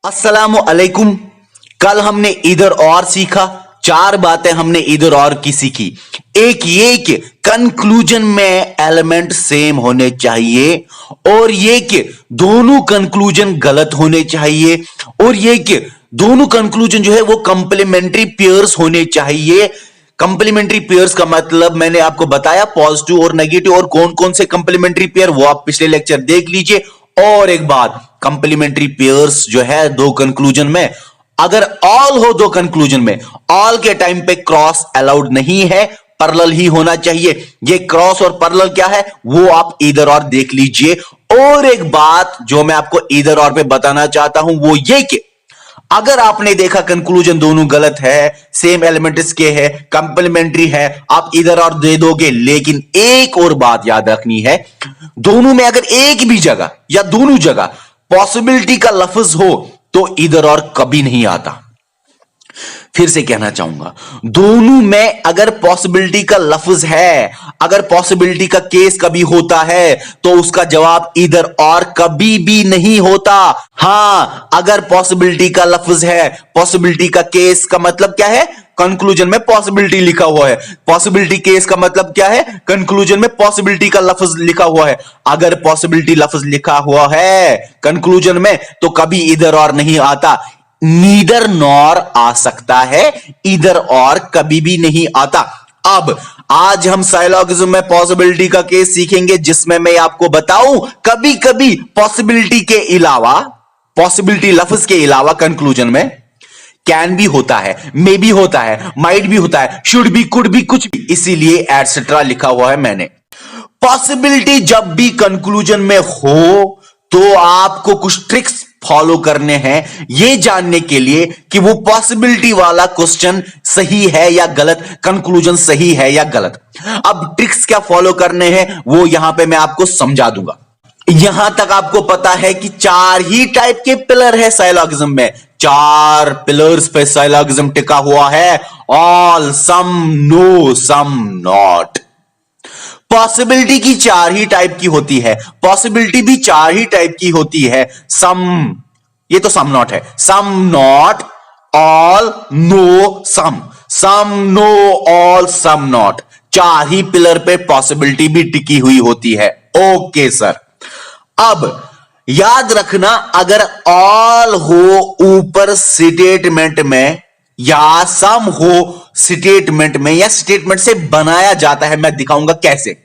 अस्सलामु अलैकुम। कल हमने इधर और सीखा, चार बातें हमने इधर और की सीखी। एक ये कि कंक्लूजन में एलिमेंट सेम होने चाहिए, और ये कि दोनों कंक्लूजन गलत होने चाहिए, और ये कि दोनों कंक्लूजन जो है वो कंप्लीमेंट्री पेयर्स होने चाहिए। कंप्लीमेंट्री पेयर्स का मतलब मैंने आपको बताया, पॉजिटिव और नेगेटिव, और कौन कौन से कंप्लीमेंट्री पेयर वो आप पिछले लेक्चर देख लीजिए। और एक बात, कंप्लीमेंट्री पेयर्स जो है दो कंक्लूजन में, अगर ऑल हो दो कंक्लूजन में, ऑल के टाइम पे क्रॉस अलाउड नहीं है, पैरेलल ही होना चाहिए। ये क्रॉस और पैरेलल क्या है वो आप इधर और देख लीजिए। और एक बात जो मैं आपको इधर और पे बताना चाहता हूं वो ये कि अगर आपने देखा कंक्लूजन दोनों गलत है, सेम एलिमेंट्स के है, कंप्लीमेंट्री है, आप इधर और दे दोगे। लेकिन एक और बात याद रखनी है, दोनों में अगर एक भी जगह या दोनों जगह पॉसिबिलिटी का लफ्ज हो तो इधर और कभी नहीं आता। फिर से कहना चाहूंगा, दोनों में अगर पॉसिबिलिटी का लफ्ज है, अगर पॉसिबिलिटी का केस कभी होता है तो उसका जवाब इधर और कभी भी नहीं होता। हां, अगर पॉसिबिलिटी का लफ्ज है, पॉसिबिलिटी का केस का मतलब क्या है, कंक्लूजन में पॉसिबिलिटी लिखा हुआ है। पॉसिबिलिटी केस का मतलब क्या है, कंक्लूजन में पॉसिबिलिटी का लफ्ज लिखा हुआ है। अगर पॉसिबिलिटी लफ्ज लिखा हुआ है कंक्लूजन में तो कभी इधर और नहीं आता। नीदर नॉर आ सकता है, इधर और कभी भी नहीं आता। अब आज हम साइलॉगिज्म में पॉसिबिलिटी का केस सीखेंगे, जिसमें मैं आपको बताऊं कभी कभी पॉसिबिलिटी के अलावा, पॉसिबिलिटी लफ्ज के अलावा कंक्लूजन में कैन भी होता है, मे भी होता है, माइट भी होता है, शुड भी, कुड भी, कुछ भी, इसीलिए एटसेट्रा लिखा हुआ है मैंने। पॉसिबिलिटी जब भी कंक्लूजन में हो तो आपको कुछ ट्रिक्स फॉलो करने हैं ये जानने के लिए कि वो पॉसिबिलिटी वाला क्वेश्चन सही है या गलत, कंक्लूजन सही है या गलत। अब ट्रिक्स क्या फॉलो करने हैं वो यहां पे मैं आपको समझा दूंगा। यहां तक आपको पता है कि चार ही टाइप के पिलर है साइलॉगिज्म में, चार पिलर्स पे साइलॉगिज्म टिका हुआ है, all, some, no, some, not. Possibility की चार ही टाइप की होती है, पॉसिबिलिटी भी चार ही टाइप की होती है। सम, ये तो सम नॉट है, some not, all, no, some, some no, all, some not. चार ही पिलर पे पॉसिबिलिटी भी टिकी हुई होती है। ओके सर, अब याद रखना, अगर ऑल हो ऊपर स्टेटमेंट में या सम हो स्टेटमेंट में, या स्टेटमेंट से बनाया जाता है, मैं दिखाऊंगा कैसे,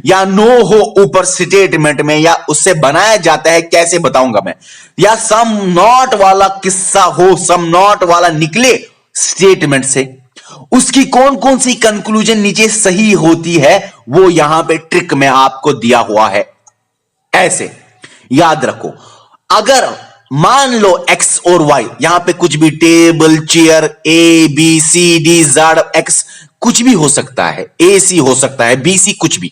या नो हो ऊपर स्टेटमेंट में या उससे बनाया जाता है, कैसे बताऊंगा मैं, या सम नॉट वाला किस्सा हो, सम नॉट वाला निकले स्टेटमेंट से, उसकी कौन कौन सी कंक्लूजन नीचे सही होती है वो यहां पे ट्रिक में आपको दिया हुआ है। ऐसे याद रखो, अगर मान लो एक्स और वाई, यहां पे कुछ भी, table, chair, A B C D Z X, कुछ भी हो सकता है, ए सी हो सकता है, बी सी, कुछ भी,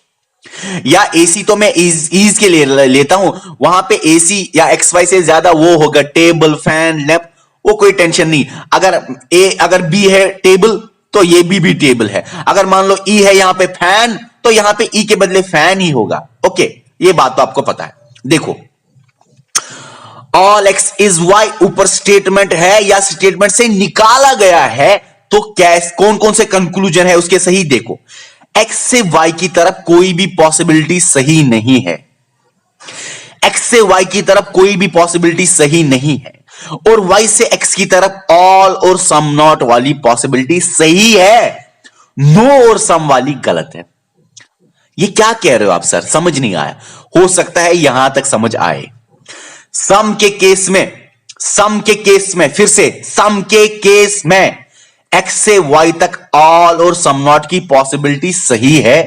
या एसी तो मैं ईज के लिए लेता हूं, वहां पे एसी या एक्स वाई से ज्यादा वो होगा टेबल, फैन, लैंप, वो कोई टेंशन नहीं। अगर बी है टेबल तो ये भी टेबल है। अगर मान लो ई है यहां पे फैन, तो यहां पे ई के बदले फैन ही होगा। ओके, ये बात तो आपको पता है। देखो, ऑल एक्स इज वाई ऊपर स्टेटमेंट है या स्टेटमेंट से निकाला गया है, तो कौन कौन से कंक्लूजन है उसके सही देखो। एक्स से वाई की तरफ कोई भी पॉसिबिलिटी सही नहीं है, एक्स से वाई की तरफ कोई भी पॉसिबिलिटी सही नहीं है, और वाई से एक्स की तरफ ऑल और सम नॉट वाली पॉसिबिलिटी सही है, नो और सम वाली गलत है। ये क्या कह रहे हो आप सर, समझ नहीं आया? हो सकता है यहां तक समझ आए। सम के केस में फिर से सम के केस में एक्स से वाई तक ऑल और सम नॉट की पॉसिबिलिटी सही है,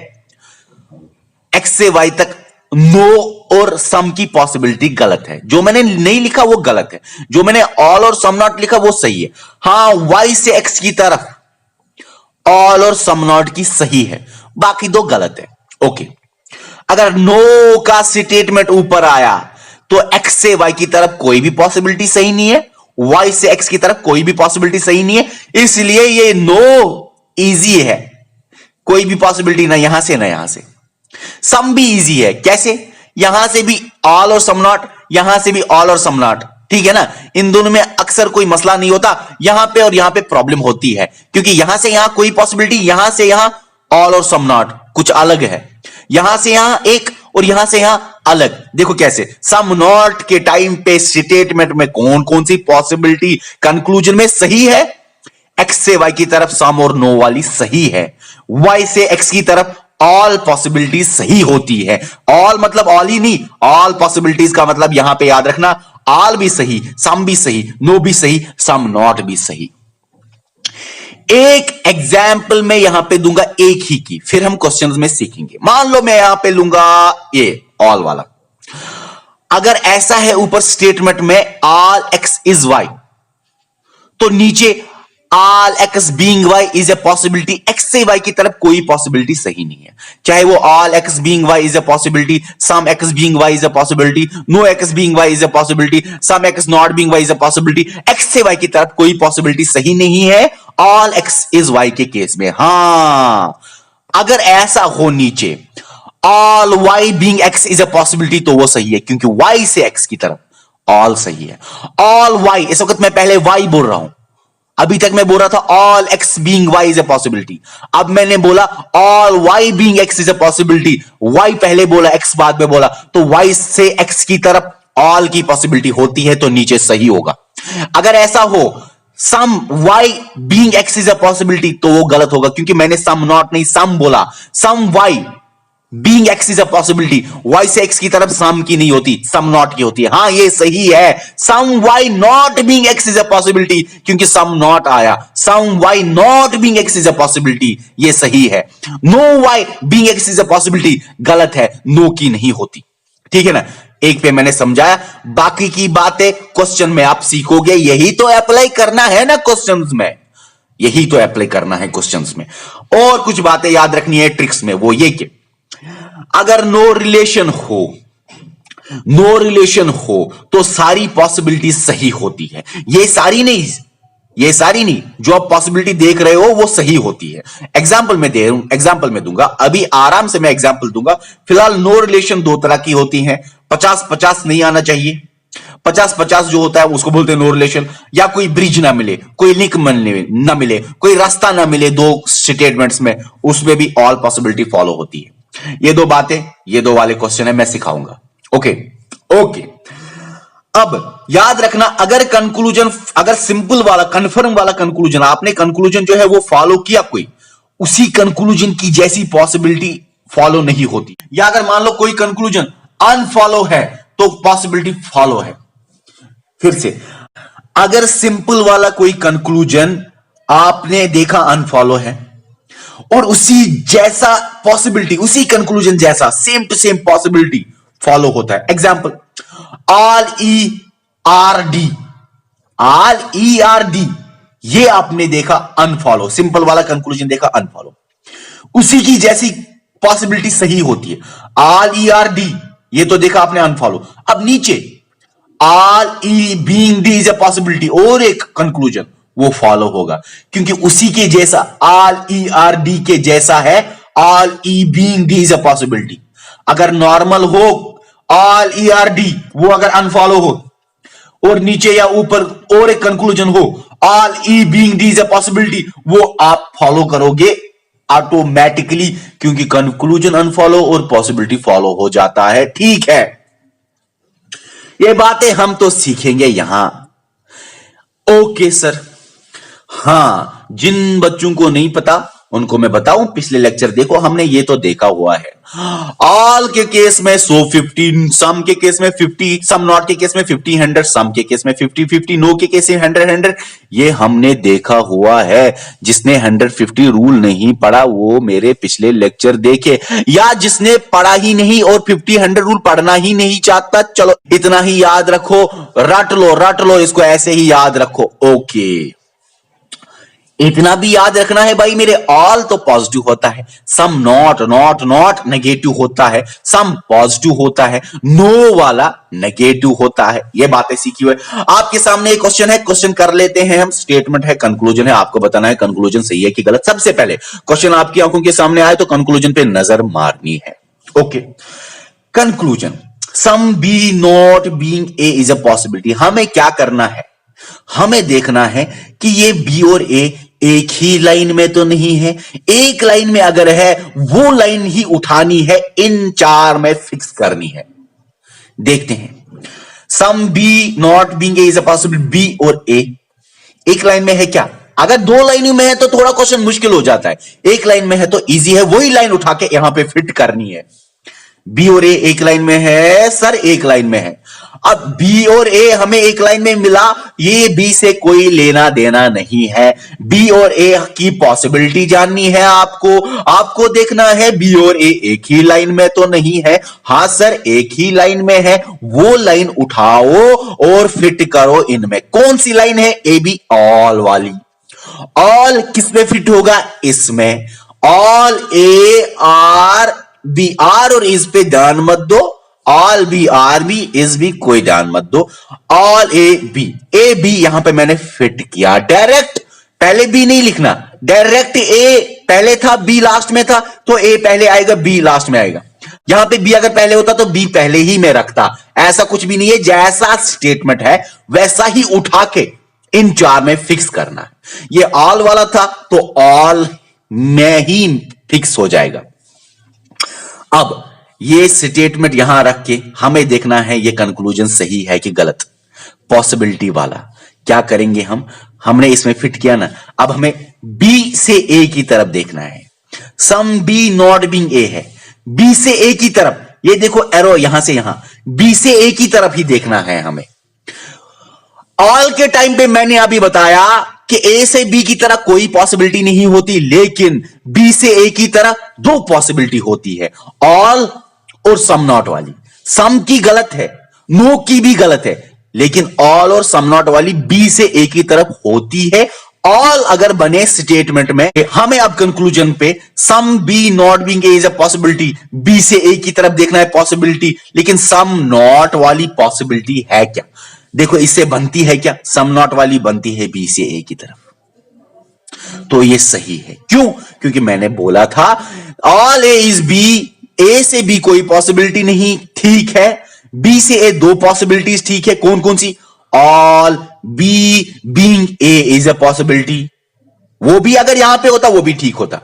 एक्स से वाई तक नो और सम की पॉसिबिलिटी गलत है। जो मैंने नहीं लिखा वो गलत है, जो मैंने ऑल और सम नॉट लिखा वो सही है। हां, वाई से एक्स की तरफ ऑल और सम नॉट की सही है, बाकी दो गलत है। ओके, अगर नो का स्टेटमेंट ऊपर आया तो एक्स से वाई की तरफ कोई भी पॉसिबिलिटी सही नहीं है, वाई से एक्स की तरफ कोई भी पॉसिबिलिटी सही नहीं है, इसलिए ये नो इजी है, कोई भी पॉसिबिलिटी ना यहां से ना यहां से। सम भी इजी है, कैसे, यहां से भी ऑल और सम नॉट, यहां से भी ऑल और सम नॉट, ठीक है ना। इन दोनों में अक्सर कोई मसला नहीं होता, यहां पे और यहां पे प्रॉब्लम होती है, क्योंकि यहां से यहां कोई पॉसिबिलिटी, यहां से यहां ऑल और सम नॉट कुछ अलग है, यहां से यहां एक और यहां से यहां अलग। देखो कैसे, सम नॉट के टाइम पे स्टेटमेंट में कौन कौन सी पॉसिबिलिटी कंक्लूजन में सही है, एक्स से वाई की तरफ सम और नो वाली सही है, वाई से एक्स की तरफ ऑल पॉसिबिलिटीज सही होती है। ऑल मतलब ऑल ही नहीं, ऑल पॉसिबिलिटीज का मतलब यहां पे याद रखना, ऑल भी सही, सम भी सही, नो भी सही, सम नॉट भी सही। एक एग्जाम्पल मैं यहां पे दूंगा एक ही की, फिर हम क्वेश्चंस में सीखेंगे। मान लो मैं यहां पे लूंगा ये ऑल वाला। अगर ऐसा है ऊपर स्टेटमेंट में ऑल एक्स इज वाई, तो नीचे all X being Y is a possibility, X से वाई की तरफ कोई पॉसिबिलिटी सही नहीं है, चाहे वो all X being Y is a possibility, some X being Y is a possibility, no X being Y is a possibility, some X not being Y is a possibility, X से Y की तरफ कोई possibility सही नहीं है all X is Y के case में। हां, अगर ऐसा हो नीचे all Y being X is a possibility, तो वो सही है, क्योंकि वाई से एक्स की तरफ ऑल सही है। ऑल वाई, इस वक्त मैं पहले वाई बोल रहा हूं, अभी तक मैं बोल रहा था all X being Y is a possibility, अब मैंने बोला all Y being X is a possibility, Y पहले बोला एक्स बाद में बोला, तो वाई से एक्स की तरफ ऑल की पॉसिबिलिटी होती है, तो नीचे सही होगा। अगर ऐसा हो some Y being X is a possibility, तो वो गलत होगा, क्योंकि मैंने सम नॉट नहीं सम बोला। Some Y being X is a possibility, Y से एक्स की तरफ सम की नहीं होती, सम नॉट की होती है। हां ये सही है, some Y not being X is a possibility, क्योंकि सम नॉट आया, some Y not being X is a possibility, ये सही है। No Y being X is a possibility गलत है, नो की नहीं होती, ठीक है ना। एक पे मैंने समझाया, बाकी की बातें क्वेश्चन में आप सीखोगे, यही तो अप्लाई करना है ना क्वेश्चंस में, यही तो अप्लाई करना है क्वेश्चंस में। और कुछ बातें याद रखनी है ट्रिक्स में, वो ये कि अगर नो रिलेशन हो तो सारी पॉसिबिलिटी सही होती है, ये सारी नहीं, जो आप पॉसिबिलिटी देख रहे हो वो सही होती है। एग्जाम्पल में दूंगा, अभी आराम से मैं एग्जाम्पल दूंगा। फिलहाल नो रिलेशन दो तरह की होती है, 50-50 नहीं आना चाहिए, 50-50 जो होता है उसको बोलते हैं नो रिलेशन, या कोई ब्रिज ना मिले, कोई लिंक ना मिले, कोई रास्ता ना मिले दो स्टेटमेंट्स में, उसमें भी ऑल पॉसिबिलिटी फॉलो होती है। ये दो बातें, ये दो वाले क्वेश्चन है, मैं सिखाऊंगा। ओके, अब याद रखना, अगर सिंपल वाला कन्फर्म वाला कंक्लूजन, आपने कंक्लूजन जो है वो फॉलो किया कोई, उसी कंक्लूजन की जैसी पॉसिबिलिटी फॉलो नहीं होती। या अगर मान लो कोई कंक्लूजन अनफॉलो है तो पॉसिबिलिटी फॉलो है। फिर से, अगर सिंपल वाला कोई कंक्लूजन आपने देखा अनफॉलो है, और उसी जैसा पॉसिबिलिटी, उसी कंक्लूजन जैसा same to same possibility follow होता है। Example, all E are D, ये आपने देखा अनफॉलो, सिंपल वाला कंक्लूजन देखा अनफॉलो, उसी की जैसी पॉसिबिलिटी सही होती है। ऑल ई आर डी, ये तो देखा आपने अनफॉलो। अब नीचे all E being D is a possibility, और एक कंक्लूजन वो फॉलो होगा, क्योंकि उसी के जैसा ऑल ई आर डी के जैसा है all E being D is a possibility. अगर नॉर्मल हो ऑल ई आर डी, वो अगर अनफॉलो हो, और नीचे या ऊपर और एक कंक्लूजन हो all E being D is a possibility, वो आप फॉलो करोगे ऑटोमेटिकली, क्योंकि कंक्लूजन अनफॉलो और पॉसिबिलिटी फॉलो हो जाता है। ठीक है, ये बातें हम तो सीखेंगे यहां। ओके सर, हां, जिन बच्चों को नहीं पता उनको मैं बताऊं, पिछले लेक्चर देखो, हमने ये तो देखा हुआ है। ऑल के केस में 150, सम के केस में 50, सम नॉट के केस में 50 100, सम के केस में 50 50, नो के केस में 100 100, ये हमने देखा हुआ है। जिसने 150 रूल नहीं पढ़ा वो मेरे पिछले लेक्चर देखे, या जिसने पढ़ा ही नहीं और 50 100 रूल पढ़ना ही नहीं चाहता, चलो इतना ही याद रखो, रट लो इसको, ऐसे ही याद रखो। ओके, इतना भी याद रखना है भाई मेरे, ऑल तो पॉजिटिव होता है, सम नॉट नेगेटिव होता है, सम पॉजिटिव होता है, नो वाला नेगेटिव होता है। ये बातें सीखी हुई। आपके सामने एक क्वेश्चन है, क्वेश्चन कर लेते हैं हम। स्टेटमेंट है, कंक्लूजन है, आपको बताना है कंक्लूजन सही है कि गलत। सबसे पहले क्वेश्चन आपकी आंखों के सामने आए तो कंक्लूजन पे नजर मारनी है। Okay, conclusion some B not being A is a possibility. हमें क्या करना है, हमें देखना है कि ये बी और ए एक ही लाइन में तो नहीं है। एक लाइन में अगर है वो लाइन ही उठानी है, इन चार में फिक्स करनी है। देखते हैं, some B not being A is a possibility, B और ए एक लाइन में है क्या? अगर दो लाइनों में है तो थोड़ा क्वेश्चन मुश्किल हो जाता है, एक लाइन में है तो इजी है, वही लाइन उठा के यहां पे फिट करनी है। बी और ए एक लाइन में है सर, एक लाइन में है। अब बी और ए हमें एक लाइन में मिला, ये बी से कोई लेना देना नहीं है। बी और ए की पॉसिबिलिटी जाननी है आपको देखना है बी और ए एक ही लाइन में तो नहीं है। हां सर, एक ही लाइन में है, वो लाइन उठाओ और फिट करो इनमें। कौन सी लाइन है? ए बी ऑल वाली। ऑल किस पे फिट होगा? इसमें। All A are B, are और इस पे ध्यान मत दो, ऑल बी आर बी इस भी कोई ध्यान मत दो, ऑल ए बी यहां पे मैंने फिट किया डायरेक्ट। पहले बी नहीं लिखना, डायरेक्ट ए पहले था, बी लास्ट में था, तो ए पहले आएगा, बी लास्ट में आएगा। यहां पे बी अगर पहले होता तो बी पहले ही में रखता। ऐसा कुछ भी नहीं है, जैसा स्टेटमेंट है वैसा ही उठा के इन चार में फिक्स करना है। ये ऑल वाला था तो ऑल में ही फिक्स हो जाएगा। अब ये स्टेटमेंट यहां रख के हमें देखना है ये कंक्लूजन सही है कि गलत। पॉसिबिलिटी वाला क्या करेंगे हमने इसमें फिट किया ना, अब हमें बी से ए की तरफ देखना है। Some B not being A है, बी से ए की तरफ, ये देखो एरो यहां से यहां, बी से ए की तरफ ही देखना है हमें। ऑल के टाइम पे मैंने अभी बताया कि ए से बी की तरह कोई पॉसिबिलिटी नहीं होती, लेकिन बी से ए की तरह दो पॉसिबिलिटी होती है, ऑल और सम नॉट वाली। सम की गलत है, नो की भी गलत है, लेकिन ऑल और सम नॉट वाली बी से ए की तरफ होती है। ऑल अगर बने स्टेटमेंट में, हमें अब कंक्लूजन पे some B not being A is a possibility, B से ए की तरफ देखना है पॉसिबिलिटी, लेकिन सम नॉट वाली पॉसिबिलिटी है क्या? देखो इससे बनती है क्या? सम नॉट वाली बनती है बी से ए की तरफ, तो ये सही है। क्यों? क्योंकि मैंने बोला था ऑल ए इज बी, ए से बी कोई पॉसिबिलिटी नहीं, ठीक है। बी से ए दो पॉसिबिलिटीज, ठीक है। कौन कौन सी? All B being A is a possibility, वो भी अगर यहां पे होता वो भी ठीक होता।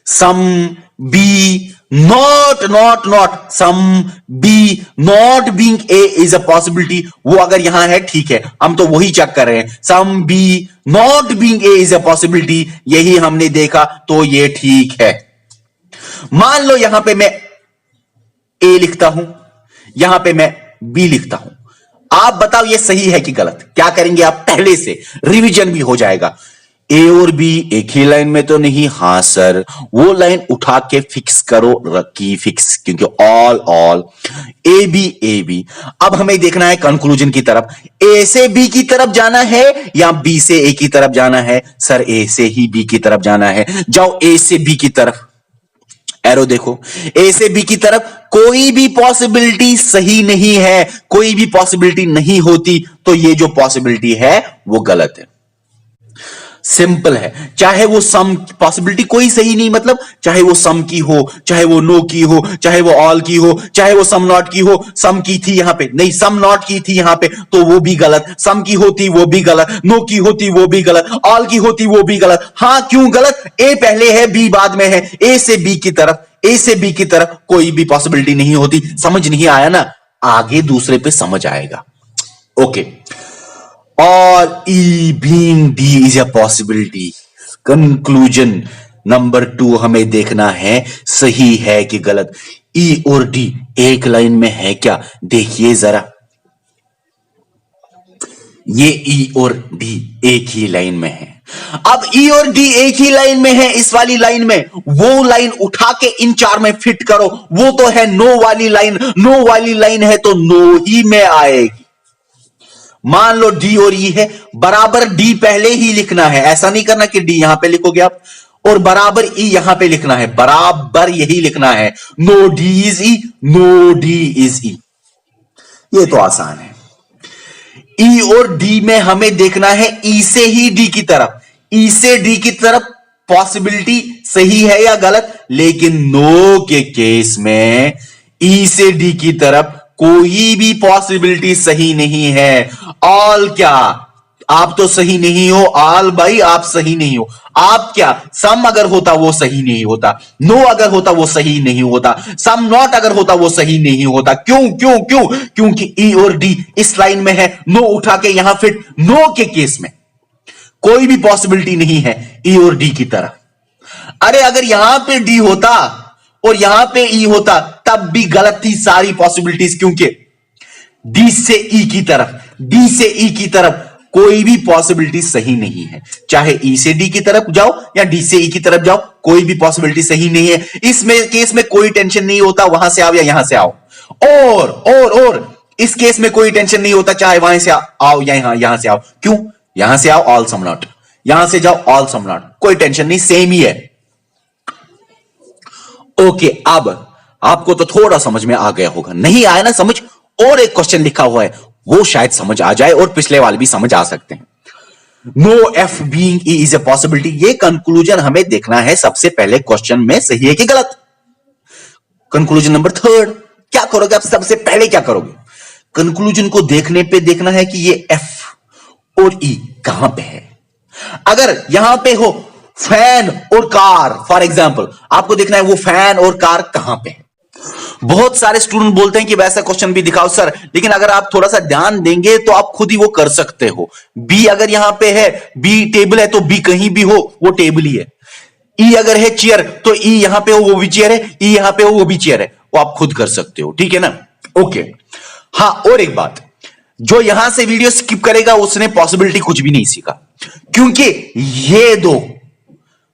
Some B not some B not being A is a possibility, वो अगर यहां है ठीक है, हम तो वही चेक कर रहे हैं। Some B not being A is a possibility, यही हमने देखा, तो ये ठीक है। मान लो यहां पे मैं ए लिखता हूं, यहां पे मैं बी लिखता हूं, आप बताओ ये सही है कि गलत? क्या करेंगे आप? पहले से रिवीजन भी हो जाएगा। ए और बी एक ही लाइन में तो नहीं? हां सर, वो लाइन उठा के फिक्स करो, रखी फिक्स, क्योंकि ऑल ए बी। अब हमें देखना है कंक्लूजन की तरफ, ए से बी की तरफ जाना है या बी से ए की तरफ जाना है? सर ए से ही बी की तरफ जाना है। जाओ ए से बी की तरफ, एरो देखो, ए से बी की तरफ कोई भी पॉसिबिलिटी सही नहीं है, कोई भी पॉसिबिलिटी नहीं होती, तो ये जो पॉसिबिलिटी है वो गलत है। सिंपल है। चाहे वो सम पॉसिबिलिटी कोई सही नहीं, मतलब चाहे वो सम की हो, चाहे वो नो की हो, चाहे वो ऑल की हो, चाहे वो सम नॉट की हो। सम की थी यहां पे नहीं, सम नॉट की थी यहां पे, तो वो भी गलत। सम की होती वो भी गलत, नो की होती वो भी गलत, ऑल की होती वो भी गलत। हां, क्यों गलत? ए पहले है, बी बाद में है। ए से बी की तरफ कोई भी पॉसिबिलिटी नहीं होती। समझ नहीं आया ना? आगे दूसरे पे समझ आएगा। Okay. All E being D is a possibility. Conclusion number 2 हमें देखना है सही है कि गलत। E और D एक लाइन में है क्या? देखिए जरा, ये E और D एक ही लाइन में है। अब E और D एक ही लाइन में है, इस वाली लाइन में, वो लाइन उठा के इन चार में फिट करो। वो तो है नो वाली लाइन, नो वाली लाइन है तो नो ही में आएगी। मान लो डी और ई है, बराबर डी पहले ही लिखना है, ऐसा नहीं करना कि डी यहां पे लिखोगे आप और बराबर ई यहां पे लिखना है, बराबर यही लिखना है। No D is E, no D is E, ये तो आसान है। ई और डी में हमें देखना है ई से ही डी की तरफ, ई से डी की तरफ पॉसिबिलिटी सही है या गलत, लेकिन नो के केस में ई से डी की तरफ कोई भी पॉसिबिलिटी सही नहीं है। ऑल क्या, आप तो सही नहीं हो। ऑल भाई आप सही नहीं हो। आप क्या, सम अगर होता वो सही नहीं होता, नो अगर होता वो सही नहीं होता, सम नॉट अगर होता वो सही नहीं होता। क्यों क्यों क्यों? क्योंकि ई और डी इस लाइन में है, नो उठा के यहां फिट। नो के केस में कोई भी पॉसिबिलिटी नहीं है ई और डी की तरह। अरे अगर यहां पे डी होता और यहां पे ई होता तब भी गलत थी सारी पॉसिबिलिटीज, क्योंकि डी से ई की तरफ, डी से ई की तरफ कोई भी पॉसिबिलिटी सही नहीं है। चाहे ई से डी की तरफ जाओ या डी से ई की तरफ जाओ, कोई भी पॉसिबिलिटी सही नहीं है। इसमें केस में कोई टेंशन नहीं होता वहां से आओ या यहां से आओ। और इस केस में कोई टेंशन नहीं होता चाहे वहां से आओ या यहां से आओ। क्यों? यहां से आओ ऑल सम नॉट, यहां से जाओ ऑल सम नॉट, कोई टेंशन नहीं, सेम ही है। ओके, अब आपको तो थोड़ा समझ में आ गया होगा, नहीं आया ना समझ? और एक क्वेश्चन लिखा हुआ है, वो शायद समझ आ जाए और पिछले वाले भी समझ आ सकते हैं। No F being E is a possibility, ये कंक्लूजन हमें देखना है सबसे पहले क्वेश्चन में सही है कि गलत। कंक्लूजन नंबर थर्ड, क्या करोगे आप? सबसे पहले क्या करोगे? कंक्लूजन को देखने पे देखना है कि ये एफ और ई कहां पे है। अगर यहां पे हो फैन और कार फॉर एग्जाम्पल, आपको देखना है वो फैन और कार कहां पे है। बहुत सारे स्टूडेंट बोलते हैं कि वैसा क्वेश्चन भी दिखाओ सर, लेकिन अगर आप थोड़ा सा ध्यान देंगे तो आप खुद ही वो कर सकते हो। बी अगर यहां पे है, बी टेबल है, तो बी कहीं भी हो वो टेबल ही है। ई अगर है चेयर तो ई यहां पे हो वो भी चेयर है, ई यहां पे हो वो भी चेयर है, वो आप खुद कर सकते हो, ठीक है ना? ओके, हाँ और एक बात, जो यहां से वीडियो स्किप करेगा उसने पॉसिबिलिटी कुछ भी नहीं सीखा, क्योंकि ये दो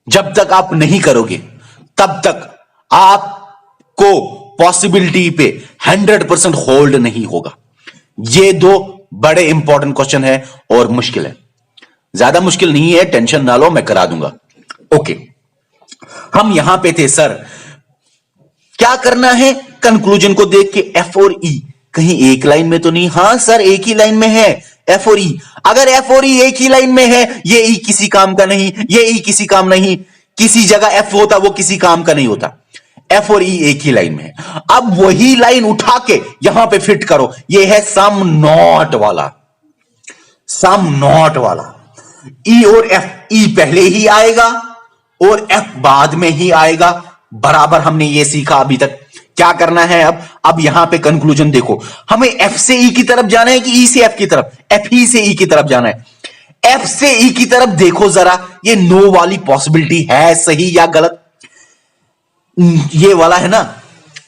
जब तक आप नहीं करोगे तब तक आपको पॉसिबिलिटी पे 100% होल्ड नहीं होगा। ये दो बड़े इंपॉर्टेंट क्वेश्चन है और मुश्किल है, ज्यादा मुश्किल नहीं है, टेंशन ना लो, मैं करा दूंगा। ओके, हम यहां पे थे सर, क्या करना है? कंक्लूजन को देख के एफ और ई कहीं एक लाइन में तो नहीं? हां सर एक ही लाइन में है एफ और ई। अगर एफ और ई एक ही लाइन में है, ये ई किसी काम का नहीं, ये ई किसी काम नहीं, किसी जगह एफ होता वो किसी काम का नहीं होता। एफ और ई एक ही लाइन में है। अब वही लाइन उठा के यहां पे फिट करो, ये है सम नॉट वाला, सम नॉट वाला। ई और एफ, ई पहले ही आएगा और एफ बाद में ही आएगा, बराबर हमने ये सीखा अभी तक। क्या करना है अब यहां पे कंक्लूजन देखो, हमें एफ से ई की तरफ जाना है कि ई से एफ की तरफ? एफ ई से ई की तरफ जाना है। एफ से ई की तरफ देखो जरा, ये नो वाली पॉसिबिलिटी है सही या गलत? ये वाला है ना,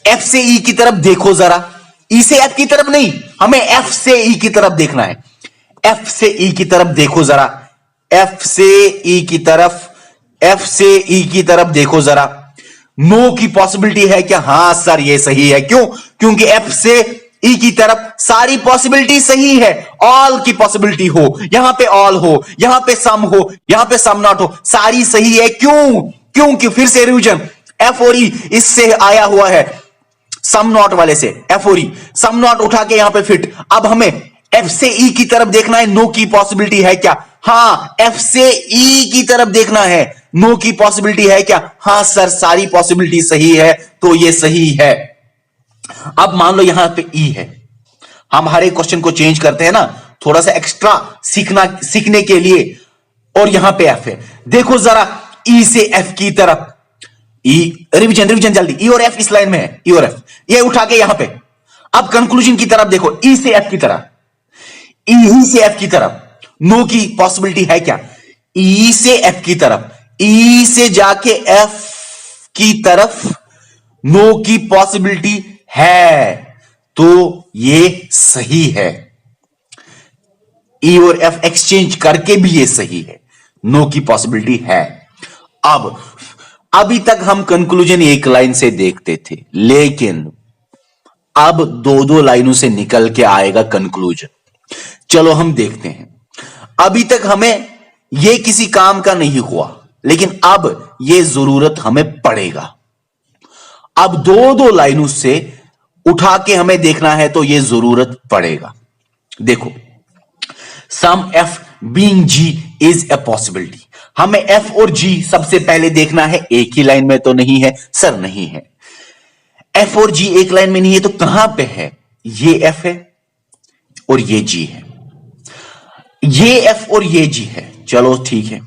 एफ से ई की तरफ देखो जरा, ई से एफ की तरफ नहीं, हमें एफ से ई की तरफ देखना है। एफ से ई की तरफ देखो जरा, एफ से ई की तरफ, एफ से ई की तरफ देखो जरा। नो की पॉसिबिलिटी है क्या? हां सर ये सही है। क्यों? क्योंकि एफ से ई की तरफ सारी पॉसिबिलिटी सही है। ऑल की पॉसिबिलिटी हो, यहां पे ऑल हो, यहां पे सम हो, यहां पे सम नॉट हो, सारी सही है। क्यों? क्योंकि फिर से रिवीजन, एफ और ई इससे आया हुआ है सम नॉट वाले से, एफ और ई सम नॉट उठा के यहां पे फिट। अब हमें एफ से ई की तरफ देखना है, नो की पॉसिबिलिटी है क्या? हां, एफ से ई की तरफ देखना है, नो की पॉसिबिलिटी है क्या? हां सर सारी पॉसिबिलिटी सही है, तो ये सही है। अब मान लो यहां पे ई है, हम हर एक क्वेश्चन को चेंज करते हैं ना थोड़ा सा एक्स्ट्रा सीखने के लिए, और यहां पे एफ है। देखो जरा ई से एफ की तरफ, ई रिवीजन जल्दी, ई और एफ इस लाइन में है, ई और एफ ये उठा के यहां पे। अब कंक्लूजन की तरफ देखो, ई से एफ की तरफ, ई से एफ की तरफ नो की पॉसिबिलिटी है क्या? ई से एफ की तरफ, ई से जाके एफ की तरफ नो की पॉसिबिलिटी है, तो ये सही है। ई और एफ एक्सचेंज करके भी ये सही है, नो की पॉसिबिलिटी है। अब अभी तक हम कंक्लूजन एक लाइन से देखते थे, लेकिन अब दो दो लाइनों से निकल के आएगा कंक्लूजन। चलो हम देखते हैं। अभी तक हमें यह किसी काम का नहीं हुआ, लेकिन अब यह जरूरत हमें पड़ेगा। अब दो दो लाइनों से उठा के हमें देखना है तो यह जरूरत पड़ेगा। देखो, some F being G is a possibility. हमें एफ और जी सबसे पहले देखना है, एक ही लाइन में तो नहीं है सर? नहीं है। एफ और जी एक लाइन में नहीं है तो कहां पे है? ये एफ है और ये जी है, ये एफ और ये जी है, चलो ठीक है।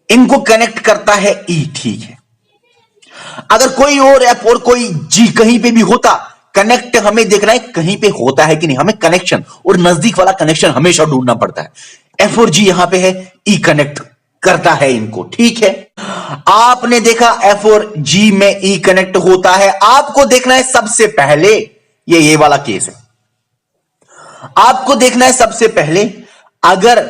इनको कनेक्ट करता है ई, ठीक है। अगर कोई और एफ और कोई जी कहीं पे भी होता, कनेक्ट हमें देखना है कहीं पे होता है कि नहीं, हमें कनेक्शन और नजदीक वाला कनेक्शन हमेशा ढूंढना पड़ता है। एफ और जी यहां पे है, ई कनेक्ट करता है इनको, ठीक है। आपने देखा एफ और जी में ई कनेक्ट होता है, आपको देखना है सबसे पहले ये वाला केस है, आपको देखना है सबसे पहले अगर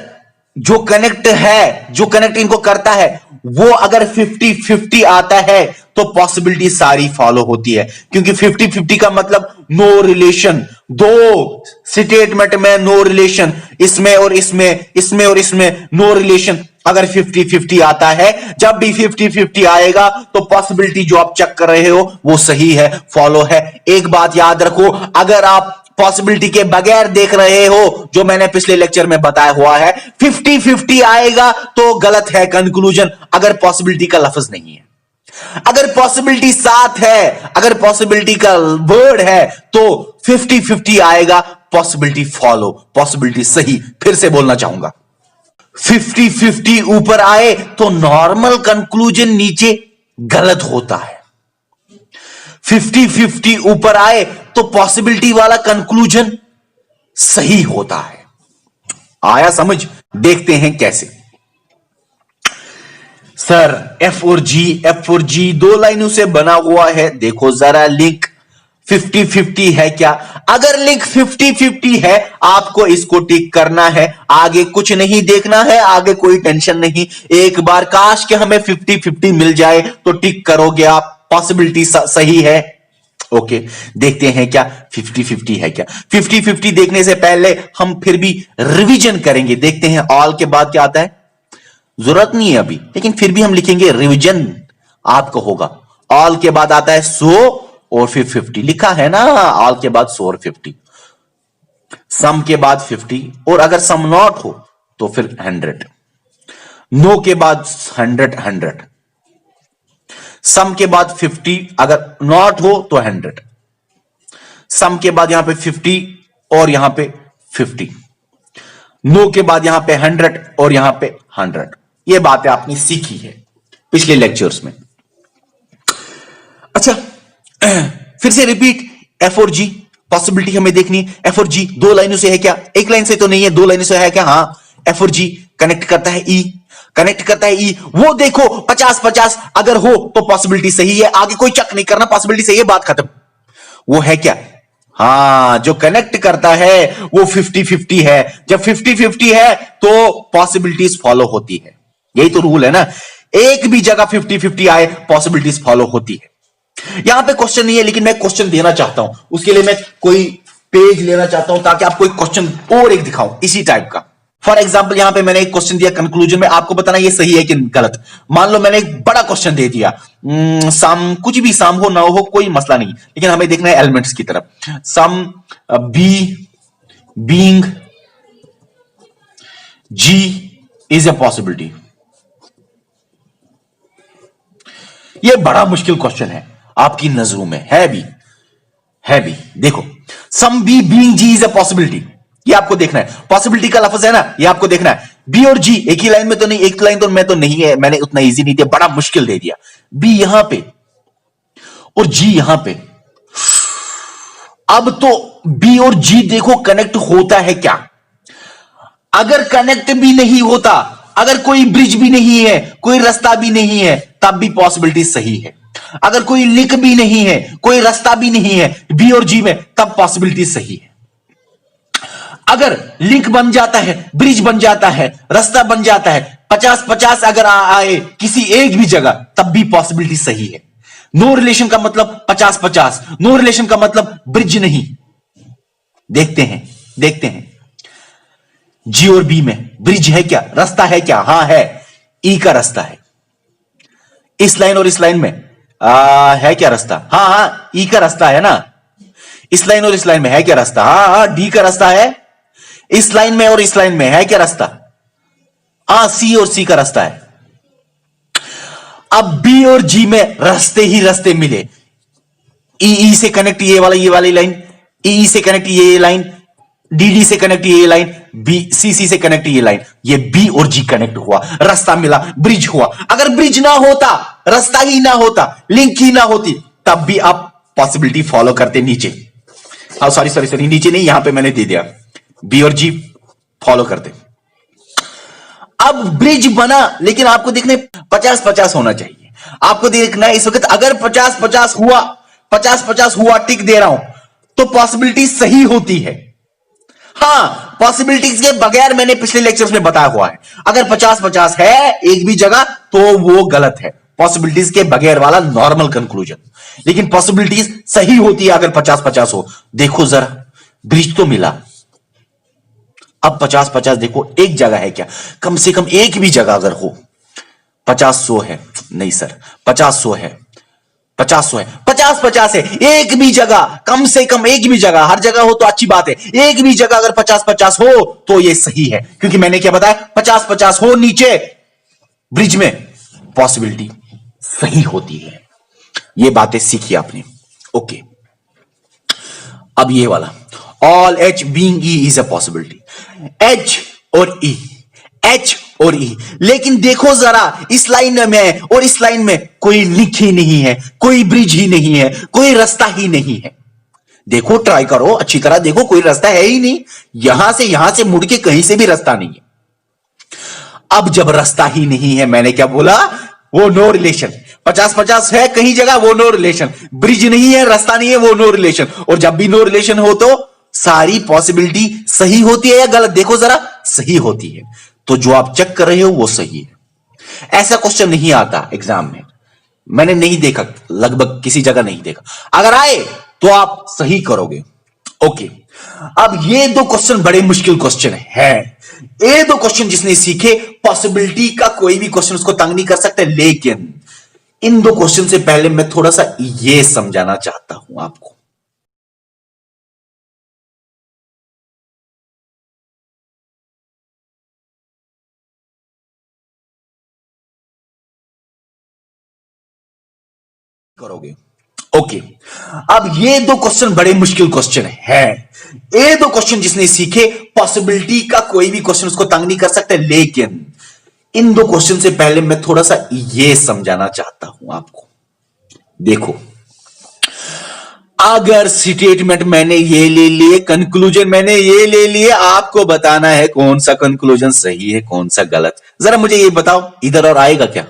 जो कनेक्ट है, जो कनेक्ट इनको करता है वो अगर 50-50 आता है तो पॉसिबिलिटी सारी फॉलो होती है, क्योंकि 50-50 का मतलब नो रिलेशन, दो स्टेटमेंट में नो रिलेशन, इसमें और इसमें, इसमें और इसमें नो रिलेशन। अगर 50-50 आता है, जब भी 50-50 आएगा तो पॉसिबिलिटी जो आप चेक कर रहे हो वो सही है, फॉलो है। एक बात याद रखो, अगर आप पॉसिबिलिटी के बगैर देख रहे हो, जो मैंने पिछले लेक्चर में बताया हुआ है, 50-50 आएगा तो गलत है कंक्लूजन, अगर पॉसिबिलिटी का लफ्ज नहीं है। अगर पॉसिबिलिटी साथ है, अगर पॉसिबिलिटी का वर्ड है तो 50-50 आएगा, पॉसिबिलिटी फॉलो, पॉसिबिलिटी सही। फिर से बोलना चाहूंगा, 50-50 ऊपर आए तो नॉर्मल कंक्लूजन नीचे गलत होता है, 50-50 ऊपर आए तो पॉसिबिलिटी वाला कंक्लूजन सही होता है। आया समझ? देखते हैं कैसे। सर एफ और जी दो लाइनों से बना हुआ है, देखो जरा लिंक 50-50 है क्या? अगर लिंक 50-50 है आपको इसको टिक करना है, आगे कुछ नहीं देखना है, आगे कोई टेंशन नहीं। एक बार काश के हमें 50-50 मिल जाए तो टिक करोगे आप, पॉसिबिलिटी सही है। ओके, देखते हैं क्या 50-50 है क्या। 50-50 देखने से पहले हम फिर भी रिवीजन करेंगे, देखते हैं ऑल के बाद क्या आता है। जरूरत नहीं है अभी, लेकिन फिर भी हम लिखेंगे, रिवीजन आपका होगा। ऑल के बाद आता है 100 और फिर 50, लिखा है ना, ऑल के बाद 100 और 50, सम के बाद 50, और अगर सम नॉट हो तो फिर 100, नो के बाद 100, सम के बाद 50, अगर नॉट हो तो 100, सम के बाद यहां पे 50 और यहां पे 50, नो के बाद यहां पे 100 और यहां पे 100। ये बातें आपने सीखी है पिछले लेक्चर्स में। अच्छा, फिर से रिपीट, एफ और जी पॉसिबिलिटी हमें देखनी है। एफ और जी दो लाइनों से है क्या? एक लाइन से तो नहीं है, दो लाइनों से है क्या? हाँ, एफ और जी कनेक्ट करता है ई, कनेक्ट करता है ई, वो देखो 50-50 अगर हो तो पॉसिबिलिटी सही है, आगे कोई चेक नहीं करना, पॉसिबिलिटी सही है, बात खत्म। वो है क्या? हाँ, जो कनेक्ट करता है वो 50-50 है। जब 50-50 है तो पॉसिबिलिटीज फॉलो होती है, यही तो रूल है ना, एक भी जगह 50-50 आए पॉसिबिलिटीज फॉलो होती है। यहां पे क्वेश्चन नहीं है, लेकिन मैं क्वेश्चन देना चाहता हूं, उसके लिए मैं कोई पेज लेना चाहता हूं ताकि आपको एक क्वेश्चन और एक दिखाऊं इसी टाइप का। फॉर एग्जाम्पल यहां पे मैंने एक क्वेश्चन दिया, कंक्लूजन में आपको बताना ये सही है कि गलत। मान लो मैंने एक बड़ा क्वेश्चन दे दिया, सम, कुछ भी सम हो ना हो कोई मसला नहीं, लेकिन हमें देखना है एलिमेंट्स की तरफ। Some B being G is a possibility. ये बड़ा मुश्किल क्वेश्चन है आपकी नजरों में, है भी। देखो, some B being G is a possibility, ये आपको देखना है। पॉसिबिलिटी का लफ्ज है ना, ये आपको देखना है। बी और जी एक ही लाइन में तो नहीं, एक लाइन तो में तो नहीं है, मैंने उतना इजी नहीं दिया, बड़ा मुश्किल दे दिया। बी यहां पे और जी यहां पे। अब तो बी और जी देखो कनेक्ट होता है क्या? अगर कनेक्ट भी नहीं होता, अगर कोई ब्रिज भी नहीं है, कोई रास्ता भी नहीं है, तब भी पॉसिबिलिटी सही है। अगर कोई लिंक भी नहीं है, कोई रास्ता भी नहीं है बी और जी में, तब पॉसिबिलिटी सही है। अगर लिंक बन जाता है, ब्रिज बन जाता है, रास्ता बन जाता है, 50-50 अगर आए किसी एक भी जगह, तब भी पॉसिबिलिटी सही है। नो रिलेशन का मतलब 50-50, नो रिलेशन का मतलब ब्रिज नहीं। देखते हैं जी और बी में ब्रिज है क्या, रास्ता है क्या? हाँ है, ई का रास्ता है। इस लाइन और इस लाइन में है क्या रास्ता? हाँ, ई का रास्ता है ना। इस लाइन और इस लाइन में है क्या रास्ता? हाँ, डी का रास्ता है। इस लाइन में और इस लाइन में है क्या रास्ता? सी और सी का रास्ता है। अब बी और जी में रास्ते ही रास्ते मिले, ई से कनेक्ट ये वाली लाइन, ई से कनेक्ट ये लाइन, डी से कनेक्ट ये लाइन, बी सी से कनेक्ट ये लाइन, ये बी और जी कनेक्ट हुआ, रास्ता मिला, ब्रिज हुआ। अगर ब्रिज ना होता, रास्ता ही ना होता, लिंक ही ना होती, तब भी आप पॉसिबिलिटी फॉलो करते नीचे। हाँ सॉरी नीचे नहीं, यहां पे मैंने दे दिया, बी और जी फॉलो करते। अब ब्रिज बना, लेकिन आपको देखने 50-50 होना चाहिए। आपको देखना है इस वक्त अगर 50-50 हुआ, 50-50 हुआ, टिक दे रहा हूं, तो पॉसिबिलिटी सही होती है। हां, पॉसिबिलिटीज के बगैर मैंने पिछले लेक्चर्स में बताया हुआ है, अगर 50-50 है एक भी जगह तो वो गलत है, पॉसिबिलिटीज के बगैर वाला नॉर्मल कंक्लूजन। लेकिन पॉसिबिलिटीज सही होती है अगर 50-50 हो। देखो जरा, ब्रिज तो मिला, अब 50-50 देखो एक जगह है क्या, कम से कम एक भी जगह अगर हो, 50-100 है, नहीं सर 50-100 है, 50-100 है, 50-50 है, एक भी जगह, कम से कम एक भी जगह, हर जगह हो तो अच्छी बात है, एक भी जगह अगर 50-50 हो तो ये सही है, क्योंकि मैंने क्या बताया, 50-50 हो नीचे ब्रिज में, पॉसिबिलिटी सही होती है। ये बातें सीखी आपने। ओके, अब ये वाला, all H being E is a possibility, H और ई, एच और ई, लेकिन देखो जरा इस लाइन में और इस लाइन में कोई लिंक ही नहीं है, कोई ब्रिज ही नहीं है, कोई रास्ता ही नहीं है। देखो, ट्राई करो अच्छी तरह, देखो कोई रास्ता है ही नहीं, यहां से मुड़ के कहीं से भी रास्ता नहीं है। अब जब रास्ता ही नहीं है, मैंने क्या बोला, वो नो रिलेशन। 50-50 है कहीं जगह, वो नो रिलेशन, ब्रिज नहीं है, रास्ता नहीं है, वो नो रिलेशन। और जब भी नो रिलेशन हो तो सारी पॉसिबिलिटी सही होती है या गलत, देखो जरा, सही होती है। तो जो आप चेक कर रहे हो वो सही है। ऐसा क्वेश्चन नहीं आता एग्जाम में, मैंने नहीं देखा, लगभग किसी जगह नहीं देखा। अगर आए तो आप सही करोगे। ओके, अब ये दो क्वेश्चन बड़े मुश्किल क्वेश्चन है। ये दो क्वेश्चन जिसने सीखे, पॉसिबिलिटी का कोई भी क्वेश्चन उसको तंग नहीं कर सकते। लेकिन इन दो क्वेश्चन से पहले मैं थोड़ा सा ये समझाना चाहता हूं आपको। करोगे। ओके, अब ये दो क्वेश्चन बड़े मुश्किल क्वेश्चन है। ये दो क्वेश्चन जिसने सीखे, पॉसिबिलिटी का कोई भी क्वेश्चन उसको तंग नहीं कर सकते। लेकिन इन दो क्वेश्चन से पहले मैं थोड़ा सा ये समझाना चाहता हूं आपको। देखो, अगर स्टेटमेंट मैंने ये ले लिए, कंक्लूजन मैंने ये ले लिए, आपको बताना है कौन सा कंक्लूजन सही है कौन सा गलत। जरा मुझे ये बताओ, इधर और आएगा क्या?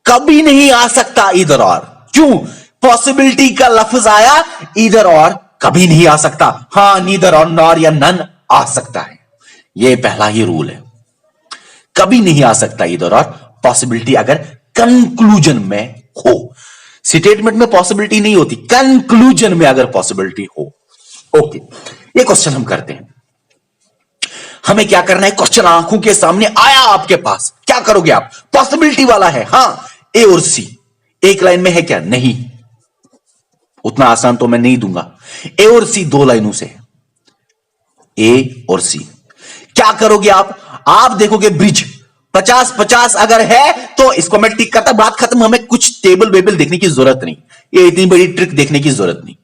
कभी नहीं आ सकता इधर और। क्यों? पॉसिबिलिटी का लफ्ज आया, इधर और कभी नहीं आ सकता। हां, नीदर और नॉर या नन आ सकता है, यह पहला ही रूल है। कभी नहीं आ सकता इधर और, पॉसिबिलिटी अगर कंक्लूजन में हो। स्टेटमेंट में पॉसिबिलिटी नहीं होती, कंक्लूजन में अगर पॉसिबिलिटी हो। ओके, ये क्वेश्चन हम करते हैं। हमें क्या करना है, क्वेश्चन आंखों के सामने आया आपके पास, क्या करोगे आप? पॉसिबिलिटी वाला है, हां, ए और सी एक लाइन में है क्या? नहीं, उतना आसान तो मैं नहीं दूंगा। ए और सी दो लाइनों से, ए और सी। क्या करोगे आप? आप देखोगे ब्रिज 50-50 अगर है तो इसको मैं टिक करता, बात खत्म। हमें कुछ टेबल वेबल देखने की जरूरत नहीं, ये इतनी बड़ी ट्रिक देखने की जरूरत नहीं।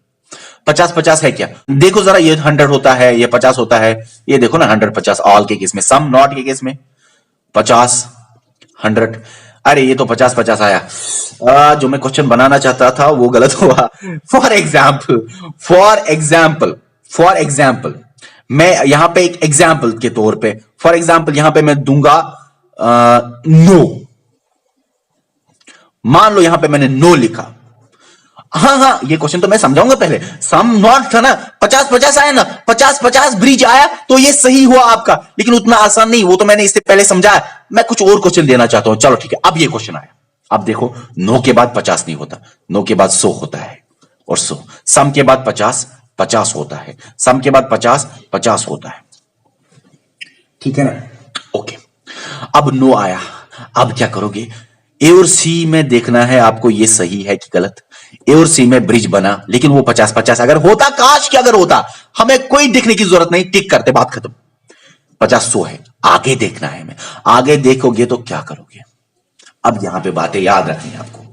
50-50 है क्या? देखो जरा, ये 100 होता है, ये 50 होता है, ये देखो ना 100-50 ऑल के केस में, सम नॉट के केस में 50-100। अरे ये तो 50-50 आया, जो मैं क्वेश्चन बनाना चाहता था वो गलत हुआ। फॉर एग्जाम्पल मैं यहां पे एक एग्जाम्पल के तौर पे, फॉर एग्जाम्पल यहां पे मैं दूंगा नो। मान लो यहां पे मैंने नो लिखा। हाँ, ये क्वेश्चन तो मैं समझाऊंगा पहले। सम नॉट था ना, 50-50 आया ना, 50-50 ब्रिज आया तो ये सही हुआ आपका, लेकिन उतना आसान नहीं, वो तो मैंने इससे पहले समझाया। मैं कुछ और क्वेश्चन देना चाहता हूं। चलो ठीक है, अब ये क्वेश्चन आया। अब देखो, नो के बाद 50 नहीं होता, नो के बाद 100 होता है, और 100 सम के बाद 50-50 होता है, सम के बाद 50-50 होता है, ठीक है ना? ओके, अब नो आया, अब क्या करोगे? ए और सी में देखना है आपको ये सही है कि गलत। ए और सी में ब्रिज बना, लेकिन वो 50-50 अगर होता, काश कि अगर होता, हमें कोई देखने की जरूरत नहीं, टिक करते, बात खत्म। 50-100 है, आगे देखना है। हमें आगे देखोगे तो क्या करोगे? अब यहां पे बातें याद रखनी है आपको,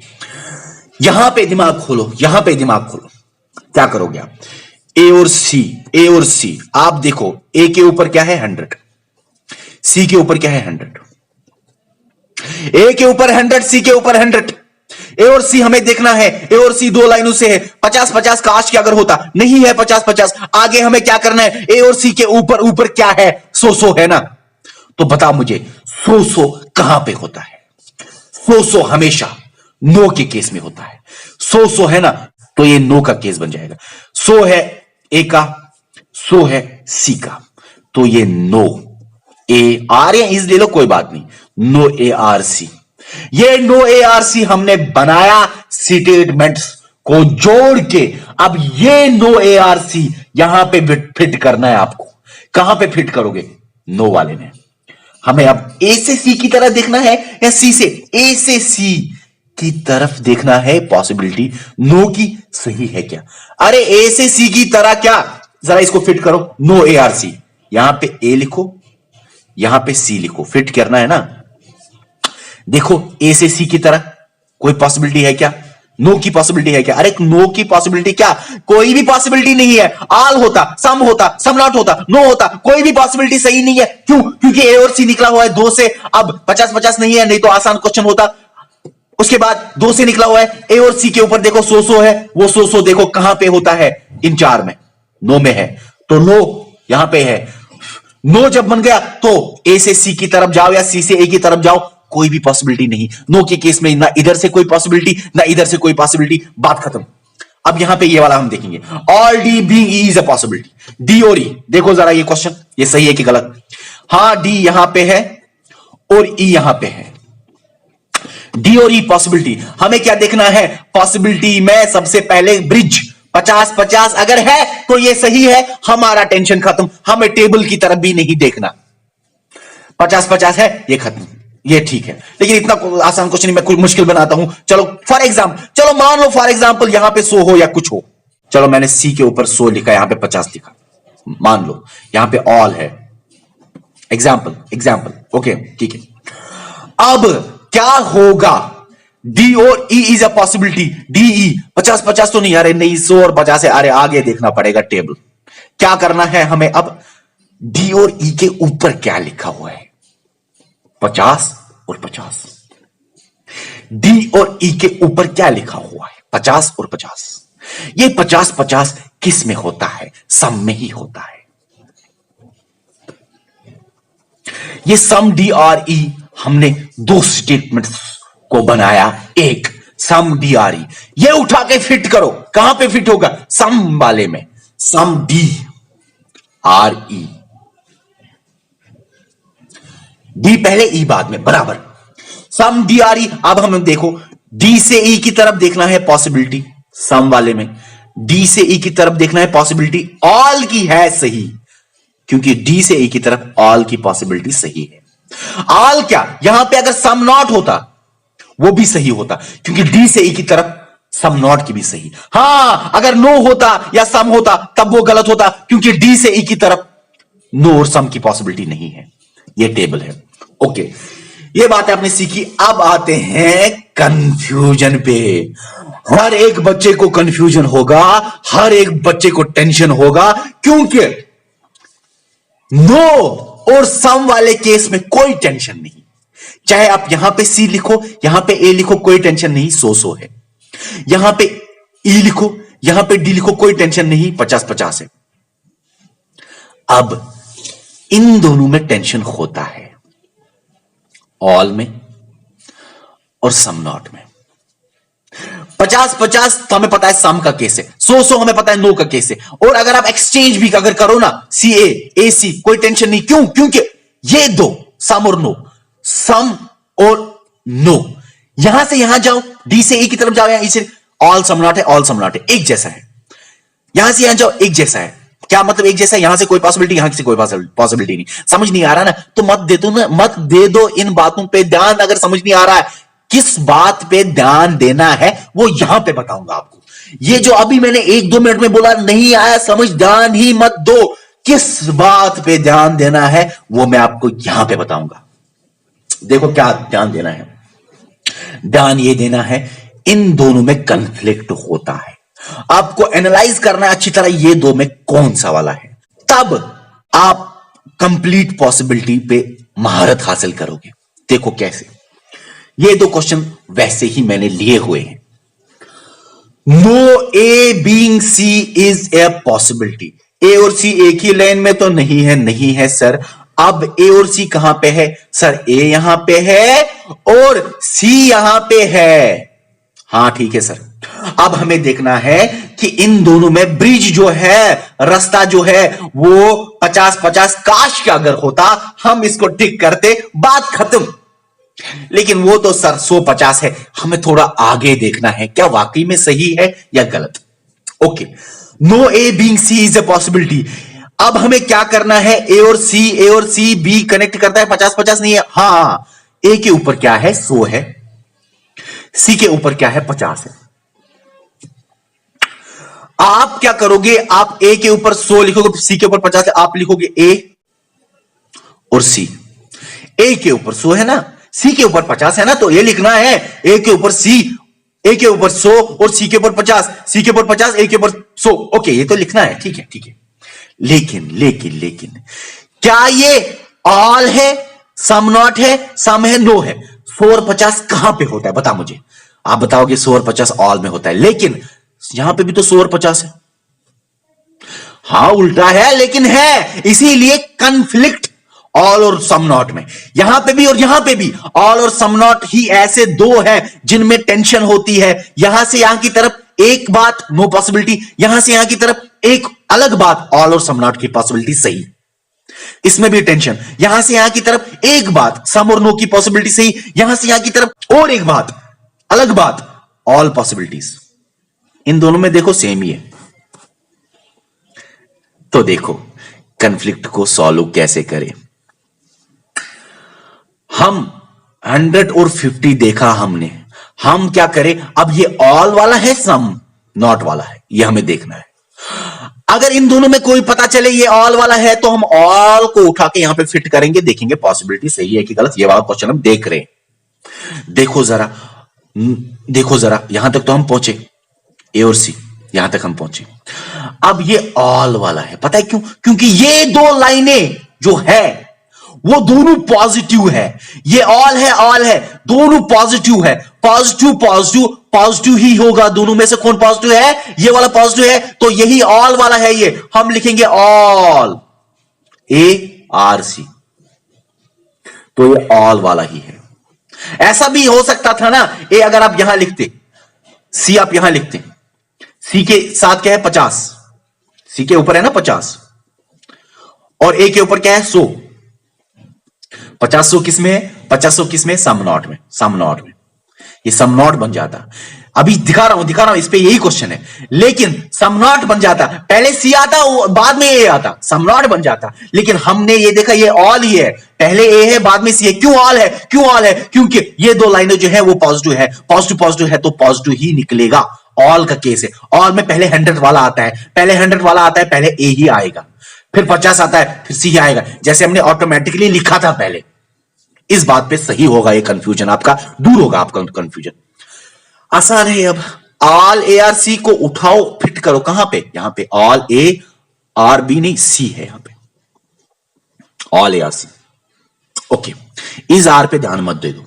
यहां पे दिमाग खोलो, यहां पे दिमाग खोलो। क्या करोगे आप? ए और सी आप देखो, ए के ऊपर क्या है 100, सी के ऊपर क्या है 100, ए के ऊपर 100, सी के ऊपर 100। ए और सी हमें देखना है, ए और सी दो लाइनों से है, 50-50 काश की अगर होता, नहीं है 50-50। आगे हमें क्या करना है, ए और सी के ऊपर ऊपर क्या है 100 है ना, तो बता मुझे 100 कहां पे होता है। 100 हमेशा नो के केस में होता है, 100 है ना, तो ये नो का केस बन जाएगा। 100 है ए का, 100 है सी का, तो ये नो ए आर या इज ले लो कोई बात नहीं, नो ए आर सी। ये नो ए आर सी हमने बनाया स्टेटमेंट्स को जोड़ के। अब ये नो ए आर सी यहां पे फिट करना है आपको। कहां पे फिट करोगे, नो वाले में। हमें अब ए से सी की तरफ देखना है या सी से ए से सी की तरफ देखना है, पॉसिबिलिटी नो की सही है क्या। अरे ए से सी की तरह क्या, जरा इसको फिट करो, नो ए आर सी, यहां पे ए लिखो, यहां पे सी लिखो, फिट करना है ना। देखो ए से सी की तरह कोई पॉसिबिलिटी है क्या, नो की पॉसिबिलिटी है क्या। अरे नो की पॉसिबिलिटी क्या, कोई भी पॉसिबिलिटी नहीं है। ऑल होता, सम नॉट होता, नो होता, कोई भी पॉसिबिलिटी सही नहीं है। क्यों, क्योंकि ए और सी निकला हुआ है 2 से। अब 50-50 नहीं है, नहीं तो आसान क्वेश्चन होता। उसके बाद 2 से निकला हुआ है, ए और सी के ऊपर देखो 100 है, वो 100 देखो कहां पे होता है, इन 4 में, नो में है, तो नो यहां पे है। नो जब बन गया तो ए से सी की तरफ जाओ या सी से ए की तरफ जाओ, कोई भी पॉसिबिलिटी नहीं। नो के केस में ना इधर से कोई पॉसिबिलिटी ना इधर से कोई पॉसिबिलिटी, बात खत्म। अब यहां पे ये वाला हम देखेंगे, all D being E is a possibility. D और ई देखो जरा ये क्वेश्चन, ये सही है कि गलत। हां डी यहां पे है और ई यहां पे है, डी और ई पॉसिबिलिटी। हमें क्या देखना है, पॉसिबिलिटी में सबसे पहले ब्रिज 50-50 अगर है तो ये सही है, हमारा टेंशन खत्म, हमें टेबल की तरफ भी नहीं देखना। 50-50 है, ये खत्म, ये ठीक है। लेकिन इतना आसान क्वेश्चन मैं कुछ मुश्किल बनाता हूं। चलो फॉर एग्जाम्पल, चलो मान लो फॉर एग्जाम्पल यहां पे 100 हो या कुछ हो। चलो मैंने सी के ऊपर 100 लिखा, यहां पे 50 लिखा, मान लो यहां पे ऑल है, एग्जाम्पल ओके ठीक है। अब क्या होगा, डी और E is a possibility, D E 50-50 तो नहीं, अरे नहीं 100 और 50 है, अरे आगे देखना पड़ेगा टेबल। क्या करना है हमें अब, डी और ई के ऊपर क्या लिखा हुआ है, 50 और 50। डी और ई के ऊपर क्या लिखा हुआ है, 50 और 50। ये 50-50 किस में होता है, सम में ही होता है। ये सम डी और ई हमने 2 स्टेटमेंट्स को बनाया, एक सम डी आर ई, ये उठा के फिट करो, कहां पे फिट होगा, सम वाले में, सम डी आर ई, डी पहले ई बाद में, बराबर सम डी आर ई। अब हम देखो डी से ई की तरफ देखना है पॉसिबिलिटी, सम वाले में डी से ई की तरफ देखना है पॉसिबिलिटी, ऑल की है सही, क्योंकि डी से ई की तरफ ऑल की पॉसिबिलिटी सही है। ऑल क्या, यहां पे अगर सम नॉट होता वो भी सही होता, क्योंकि डी से ई की तरफ सम नॉट की भी सही। हां अगर नो होता या सम होता तब वो गलत होता, क्योंकि डी से ई की तरफ नो और सम की पॉसिबिलिटी नहीं है। ये टेबल है, ओके ये बात आपने सीखी। अब आते हैं कंफ्यूजन पे। हर एक बच्चे को कंफ्यूजन होगा, हर एक बच्चे को टेंशन होगा, क्योंकि नो और सम वाले केस में कोई टेंशन नहीं, चाहे आप यहां पे सी लिखो यहां पे ए लिखो, कोई टेंशन नहीं, 100 है। यहां पे ई लिखो यहां पे डी लिखो, कोई टेंशन नहीं, 50-50 है। अब इन दोनों में टेंशन होता है, ऑल में और सम नॉट में। 50-50 तो हमें पता है सम का केस है, 100 हमें पता है नो का केस है। और अगर आप एक्सचेंज भी अगर करो ना, सी ए सी, कोई टेंशन नहीं। क्यों, क्योंकि ये दो सम और नो, सम और नो, यहां से यहां जाओ, डी से ए की तरफ जाओ या ई से, ऑल सम नॉट है, ऑल सम नॉट है, एक जैसा है। यहां से यहां जाओ, एक जैसा है। क्या मतलब एक जैसा है, यहां से कोई पॉसिबिलिटी यहां से कोई पॉसिबिलिटी नहीं। समझ नहीं आ रहा ना, तो मत दे दो इन बातों पे ध्यान। अगर समझ नहीं आ रहा है किस बात पे ध्यान देना है वो यहां पे बताऊंगा आपको। ये जो अभी मैंने 1-2 मिनट में बोला नहीं आया समझ, ध्यान ही मत दो, किस बात पे ध्यान देना है वो मैं आपको यहां पे बताऊंगा। देखो क्या ध्यान देना है, ध्यान ये देना है इन दोनों में कन्फ्लिक्ट होता है। आपको एनालाइज करना है अच्छी तरह ये दो में कौन सा वाला है, तब आप कंप्लीट पॉसिबिलिटी पे महारत हासिल करोगे। देखो कैसे, ये दो क्वेश्चन वैसे ही मैंने लिए हुए हैं। No A being C is a possibility. A और सी एक ही लाइन में तो नहीं है, नहीं है सर। अब ए और सी कहां पे है सर? ए यहां पे है और सी यहां पे है। हां ठीक है सर। अब हमें देखना है कि इन दोनों में ब्रिज जो है, रास्ता जो है वो 50-50 काश का अगर होता हम इसको टिक करते, बात खत्म। लेकिन वो तो सर 100-50 है, हमें थोड़ा आगे देखना है क्या वाकई में सही है या गलत। Okay, no A being C is a possibility. अब हमें क्या करना है, ए और सी बी कनेक्ट करता है, 50-50 नहीं है। हां, ए के ऊपर क्या है 100 है, सी के ऊपर क्या है 50 है। आप क्या करोगे, आप ए के ऊपर 100 लिखोगे, सी के ऊपर 50 है, आप लिखोगे ए और सी। ए के ऊपर 100 है ना, सी के ऊपर 50 है ना, तो ये लिखना है ए के ऊपर सी, ए के ऊपर 100 और सी के ऊपर 50, सी के ऊपर 50, ए के ऊपर 100। ओके, ये तो लिखना है, ठीक है ठीक है। लेकिन लेकिन लेकिन क्या ये ऑल है, सम नॉट है, सम है, नो है? 100 और 50 कहां पे होता है बता मुझे। आप बताओगे 100 और 50 ऑल में होता है, लेकिन यहां पे भी तो 100 और 50 है। हां उल्टा है लेकिन है, इसीलिए कन्फ्लिक्ट ऑल और सम नॉट में। यहां पे भी और यहां पे भी ऑल और सम नॉट ही ऐसे दो हैं जिनमें टेंशन होती है। यहां से यहां की तरफ एक बात नो पॉसिबिलिटी, यहां से यहां की तरफ एक अलग बात ऑल और सम नॉट की पॉसिबिलिटी सही। इसमें भी टेंशन, यहां से यहां की तरफ एक बात सम और नो की पॉसिबिलिटी सही, यहां से यहां की तरफ और एक बात अलग बात ऑल पॉसिबिलिटीज। इन दोनों में देखो सेम ही है। तो देखो कन्फ्लिक्ट को सॉल्व कैसे करें। हम 100 और 50 देखा हमने, हम क्या करें, अब ये ऑल वाला है, सम नॉट वाला है, ये हमें देखना है। अगर इन दोनों में कोई पता चले ये ऑल वाला है तो हम ऑल को उठा के यहां पे फिट करेंगे, देखेंगे पॉसिबिलिटी सही है कि गलत। ये वाला क्वेश्चन हम देख रहे हैं। देखो जरा, देखो जरा, यहां तक तो हम पहुंचे, ए और सी यहां तक हम पहुंचे। अब ये ऑल वाला है, पता है क्यों? क्योंकि ये दो लाइनें जो है वो दोनों पॉजिटिव है। ये ऑल है, दोनों पॉजिटिव है। पॉजिटिव पॉजिटिव पॉजिटिव ही होगा, दोनों में से कौन पॉजिटिव है? ये वाला पॉजिटिव है, तो यही ऑल वाला है। ये हम लिखेंगे ऑल, ए आर सी, तो ये ऑल वाला ही है। ऐसा भी हो सकता था ना, ए अगर आप यहां लिखते, सी आप यहां लिखते, सी के साथ क्या है 50, सी के ऊपर है ना 50 और ए के ऊपर क्या है 100। 50 किस में है? 50 किस में? सम नॉट में, सम नॉट में। ये सम नॉट बन जाता। अभी दिखा रहा हूं इस पे यही क्वेश्चन है। लेकिन सम नॉट बन जाता, पहले सी आता बाद में ए आता, सम नॉट बन जाता। लेकिन हमने ये देखा ये ऑल ही है, पहले ए है बाद में सी है। क्यों ऑल है? क्यों ऑल है? क्योंकि ये दो लाइनें जो है वो पॉजिटिव है, पॉजिटिव पॉजिटिव है तो पॉजिटिव ही निकलेगा। ऑल का केस है, ऑल में पहले 100 वाला आता है, पहले 100 वाला आता है, पहले ए ही आएगा, फिर 50 आता है, फिर सी आएगा, जैसे हमने ऑटोमेटिकली लिखा था पहले। इस बात पे सही होगा, ये कंफ्यूजन आपका दूर होगा, आपका कंफ्यूजन आसान है। अब ऑल ए आर सी को उठाओ, फिट करो कहां पे? यहां पे ऑल ए आर बी नहीं, सी है यहां पे, all A are C. Okay, इस आर पे ध्यान मत दे दो,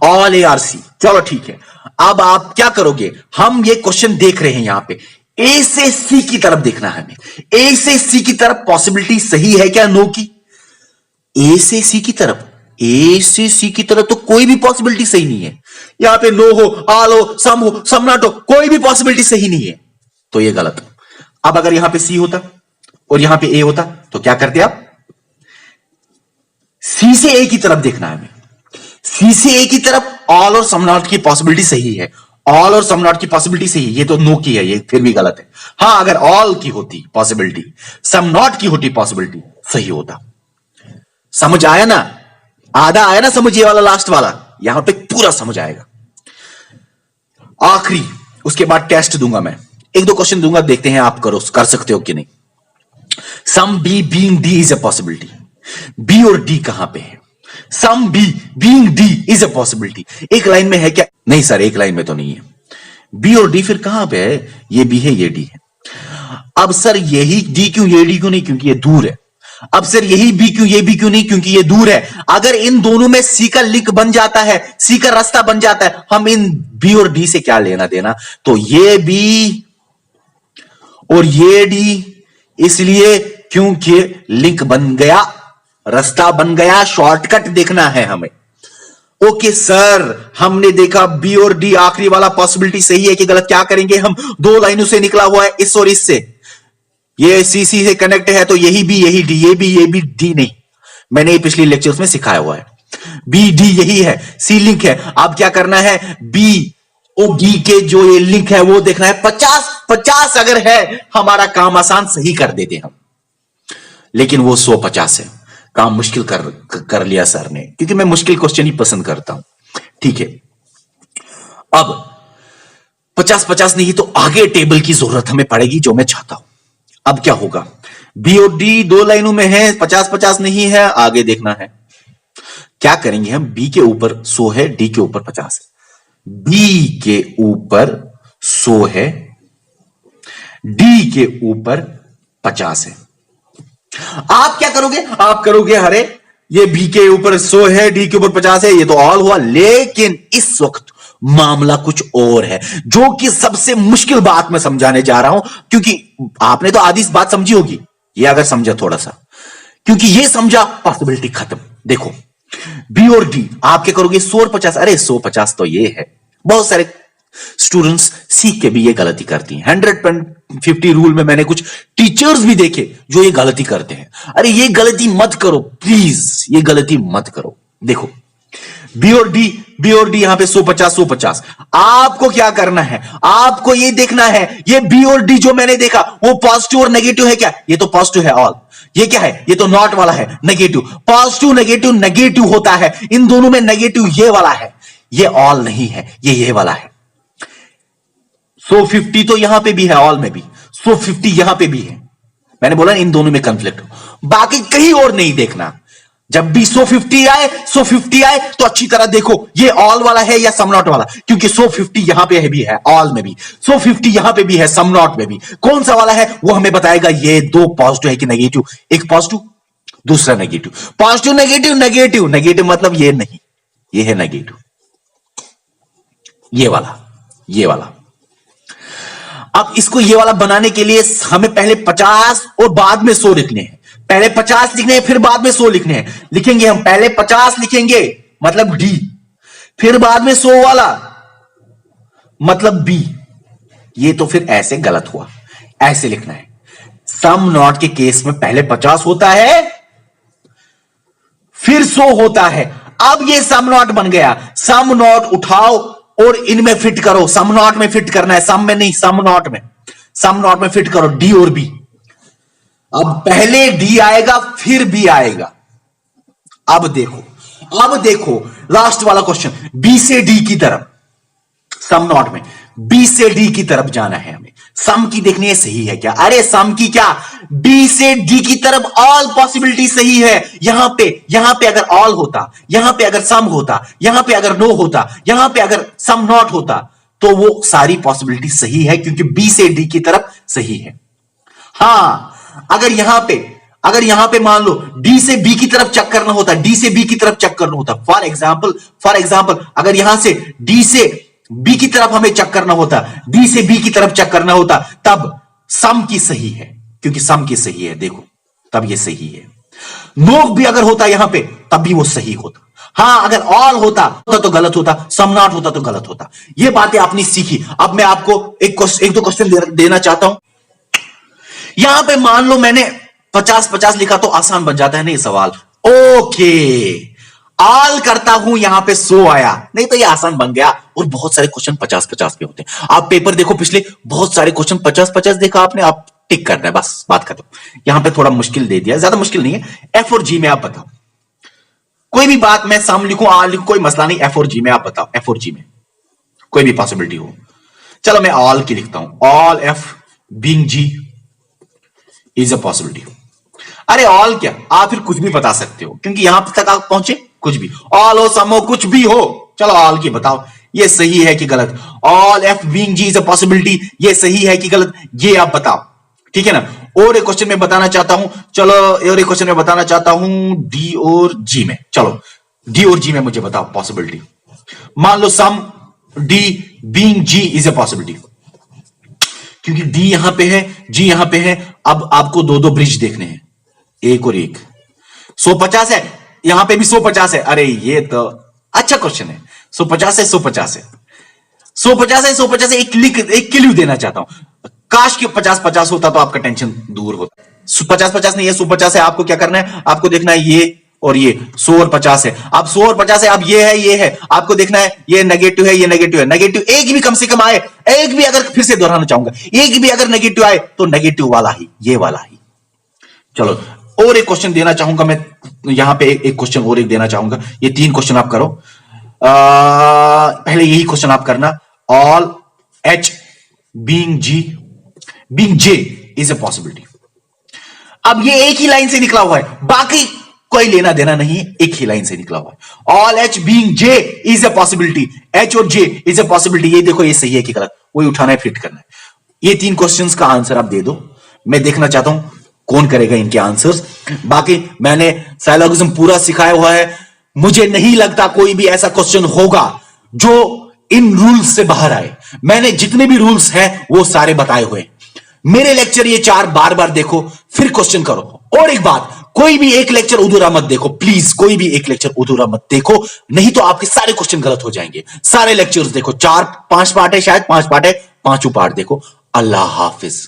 ऑल ए आर सी। चलो ठीक है, अब आप क्या करोगे, हम ये क्वेश्चन देख रहे हैं यहां पे, ए से सी की तरफ देखना है हमें। ए से सी की तरफ पॉसिबिलिटी सही है क्या नो की? ए से सी की तरफ, ए से सी की तरफ तो कोई भी पॉसिबिलिटी सही नहीं है। यहां पे नो हो, ऑल हो, सम नॉट हो, कोई भी पॉसिबिलिटी सही नहीं है, तो ये गलत। अब अगर यहां पे सी होता और यहां पे ए होता तो क्या करते आप? सी से ए की तरफ देखना है हमें, सी से ए की तरफ ऑल और सम नॉट की पॉसिबिलिटी सही है, ऑल और सम नॉट की पॉसिबिलिटी सही है, ये तो नो की है, ये फिर भी गलत है। हां, अगर ऑल की होती पॉसिबिलिटी, सम नॉट की होती पॉसिबिलिटी, सही होता। समझ आया ना? आधा आया ना समझ, ये वाला लास्ट वाला, यहां पे पूरा समझ आएगा। आखिरी, उसके बाद टेस्ट दूंगा मैं, एक दो क्वेश्चन दूंगा, देखते हैं आप कर सकते हो कि नहीं। Some B being D is a possibility. B और डी कहां पे है? Some B being D is a possibility. एक लाइन में है क्या? नहीं सर, एक लाइन में तो नहीं है। बी और डी फिर कहां पे है? ये बी है, ये डी है। अब सर यही डी क्यों, ये डी क्यों नहीं? क्योंकि ये दूर है। अब सर यही बी क्यों, ये बी क्यों नहीं? क्योंकि ये दूर है। अगर इन दोनों में सी का लिंक बन जाता है, सी का रास्ता बन जाता है, हम इन बी और डी से क्या लेना देना? तो ये बी और ये डी, इसलिए क्योंकि लिंक बन गया, रास्ता बन गया, शॉर्टकट देखना है हमें। ओके सर, हमने देखा बी और डी आखिरी वाला पॉसिबिलिटी सही है कि गलत? क्या करेंगे हम? दो लाइनों से निकला हुआ है, इस और इससे, ये सी सी से कनेक्ट है, तो यही बी यही डी, ये बी डी नहीं, मैंने ये पिछली लेक्चर्स में सिखाया हुआ है। बी डी यही है, सी लिंक है। अब क्या करना है? बी और डी के जो ये लिंक है वो देखना है। 50-50 अगर है, हमारा काम आसान, सही कर देते हम। लेकिन वो 100-50 है, काम मुश्किल कर लिया सर ने, क्योंकि मैं मुश्किल क्वेश्चन ही पसंद करता हूं। ठीक है, अब 50-50 नहीं तो आगे टेबल की जरूरत हमें पड़ेगी, जो मैं चाहता हूं। अब क्या होगा? बी और डी दो लाइनों में है, 50-50 नहीं है, आगे देखना है। क्या करेंगे हम? बी के ऊपर 100 है, डी के ऊपर 50 है। बी के ऊपर 100 है, डी के ऊपर 50 है। आप क्या करोगे? आप करोगे अरे ये बी के ऊपर 100 है, डी के ऊपर 50 है, ये तो ऑल हुआ। लेकिन इस वक्त मामला कुछ और है, जो कि सबसे मुश्किल बात मैं समझाने जा रहा हूं, क्योंकि आपने तो आधी बात समझी होगी, ये अगर समझा थोड़ा सा, क्योंकि ये समझा, पॉसिबिलिटी खत्म। देखो, बी और डी आप क्या करोगे? 100 और 50, अरे 100-50 तो ये है। बहुत सारे स्टूडेंट्स सीख के भी ये गलती करती हैं। 100-50 रूल में मैंने कुछ टीचर्स भी देखे जो ये गलती करते हैं। अरे ये गलती मत करो प्लीज, ये गलती मत करो। देखो, बी और डी यहां पे 100-50 आपको क्या करना है? आपको ये देखना है, ये बी और डी जो मैंने देखा वो पॉजिटिव और नेगेटिव है क्या? ये तो पॉजिटिव है ऑल। ये क्या है? ये तो नॉट वाला है, नेगेटिव। पॉजिटिव नेगेटिव नेगेटिव होता है, इन दोनों में नेगेटिव ये वाला है, ये ऑल नहीं है, ये वाला है। 150 तो यहां पे भी है, ऑल में भी 150 यहां पे भी है। मैंने बोला इन दोनों में कंफ्लिक्ट हो, बाकी कहीं और नहीं देखना। जब भी 150 आए तो अच्छी तरह देखो ये ऑल वाला है या सम नॉट वाला, क्योंकि 150 यहां पे भी है ऑल में भी, 150 यहां पे भी है सम नॉट में भी। कौन सा वाला है वो हमें बताएगा, ये दो पॉजिटिव है कि नेगेटिव? एक पॉजिटिव, दूसरा negative. Positive negative negative negative मतलब ये नहीं, ये है नेगेटिव, ये वाला। अब इसको ये वाला बनाने के लिए हमें पहले 50 और बाद में 100 लिखने हैं। पहले 50 लिखने हैं, फिर बाद में 100 लिखने हैं। लिखेंगे हम, पहले 50 लिखेंगे मतलब डी, फिर बाद में 100 वाला मतलब बी। ये तो फिर ऐसे गलत हुआ, ऐसे लिखना है। सम नॉट के केस में पहले 50 होता है, फिर 100 होता है। अब ये सम नॉट बन गया, सम नॉट उठाओ और इनमें फिट करो। सम नॉट में फिट करना है, सम में नहीं, सम नॉट में फिट करो डी और बी। अब पहले डी आएगा फिर बी आएगा। अब देखो लास्ट वाला क्वेश्चन, बी से डी की तरफ, सम नॉट में बी से डी की तरफ जाना है हमें। सम की देखनी है सही है क्या? अरे सम की क्या, बी से डी की तरफ ऑल पॉसिबिलिटी सही है। यहां पे अगर ऑल होता, यहां पे अगर सम होता, यहां पे अगर नो होता, यहां पे अगर सम नॉट होता, तो वो सारी पॉसिबिलिटी सही है, क्योंकि बी से डी की तरफ सही है। हां, अगर यहां पे मान लो डी से बी की तरफ चेक करना होता, डी से बी की तरफ चेक करना होता, फॉर एग्जाम्पल अगर यहां से डी से बी की तरफ हमें चेक करना होता, डी से बी की तरफ चेक करना होता, तब सम की सही है, क्योंकि सम की सही है। देखो तब ये सही है। नो भी अगर होता यहां पे, तब भी वो सही होता। हां, अगर ऑल होता तो गलत होता, सम नॉट होता तो गलत होता। ये बातें आपने सीखी। अब मैं आपको एक दो क्वेश्चन देना चाहता हूं। यहां पे मान लो मैंने 50-50 लिखा तो आसान बन जाता है नहीं सवाल। ओके, ऑल करता हूं, यहां पे 100 आया, नहीं तो ये आसान बन गया। और बहुत सारे क्वेश्चन 50-50 के होते हैं। आप पेपर देखो पिछले, बहुत सारे क्वेश्चन 50-50 देखा आपने, आप टिक करना है, बस बात खत्म। यहां पे थोड़ा मुश्किल दे दिया, ज्यादा मुश्किल नहीं है। एफ और जी में आप बताओ, कोई भी बात, मैं सम लिखूं ऑल लिखूं, कोई मसला नहीं। एफ और जी में आप बताओ, एफ और जी में कोई भी पॉसिबिलिटी हो। चलो मैं ऑल की लिखता हूं, all F being G is a possibility. अरे ऑल क्या, आप फिर कुछ भी बता सकते हो, क्योंकि यहां तक आप पहुंचे, कुछ भी, ऑल हो, सम हो, कुछ भी हो। चलो ऑल की बताओ, ये सही है कि गलत? All F being G is a possibility, ये सही है कि गलत? ये आप बताओ, ठीक है ना। और एक क्वेश्चन में बताना चाहता हूं, चलो और एक क्वेश्चन में बताना चाहता हूं डी और जी में। चलो डी और जी में मुझे बताओ पॉसिबिलिटी। मान लो some D being G is a possibility, क्योंकि डी यहां पे है, जी यहां पे है। अब आपको दो दो ब्रिज देखने हैं, एक और एक। 150 है, यहां पे भी 150 है। अरे ये तो अच्छा क्वेश्चन है। 150 है, 150 है, 150 है, 150 है। एक क्लू देना चाहता हूं, काश कि 50-50 होता तो आपका टेंशन दूर होता। 50-50 नहीं है, 150 है। आपको क्या करना है, आपको देखना है ये और ये 100 और 50 है। अब 100 और 50 है, अब ये है, आपको देखना है ये नेगेटिव है, ये नेगेटिव है। नेगेटिव एक भी कम से कम आए, एक भी अगर, फिर से दोहराना चाहूंगा, एक भी अगर नेगेटिव आए तो नेगेटिव वाला ही, ये वाला ही। चलो और एक क्वेश्चन देना चाहूंगा मैं यहां पे, एक क्वेश्चन और एक देना चाहूंगा। ये 3 क्वेश्चन आप करो। पहले यही क्वेश्चन आप करना, all H being G being J is a possibility. अब ये एक ही लाइन से निकला हुआ है, बाकी कोई लेना देना नहीं है, एक ही लाइन से निकला हुआ है। All H being J is a possibility, H और जे इज ए पॉसिबिलिटी। ये देखो ये सही है कि गलत, वही उठाना है, फिट करना है। ये 3 क्वेश्चंस का आंसर आप दे दो, मैं देखना चाहता हूं कौन करेगा इनके आंसर्स। बाकी मैंने साइलॉगिज्म पूरा सिखाया हुआ है, मुझे नहीं लगता कोई भी ऐसा क्वेश्चन होगा जो इन रूल्स से बाहर आए। मैंने जितने भी रूल्स हैं वो सारे बताए हुए। मेरे लेक्चर ये 4 बार बार देखो, फिर क्वेश्चन करो। और एक बात, कोई भी एक लेक्चर अधूरा मत देखो प्लीज, कोई भी एक लेक्चर अधूरा मत देखो, नहीं तो आपके सारे क्वेश्चन गलत हो जाएंगे। सारे लेक्चर्स देखो, 4-5 पार्ट है, शायद 5 पार्ट है, 5 पार्ट देखो। अल्लाह हाफिज।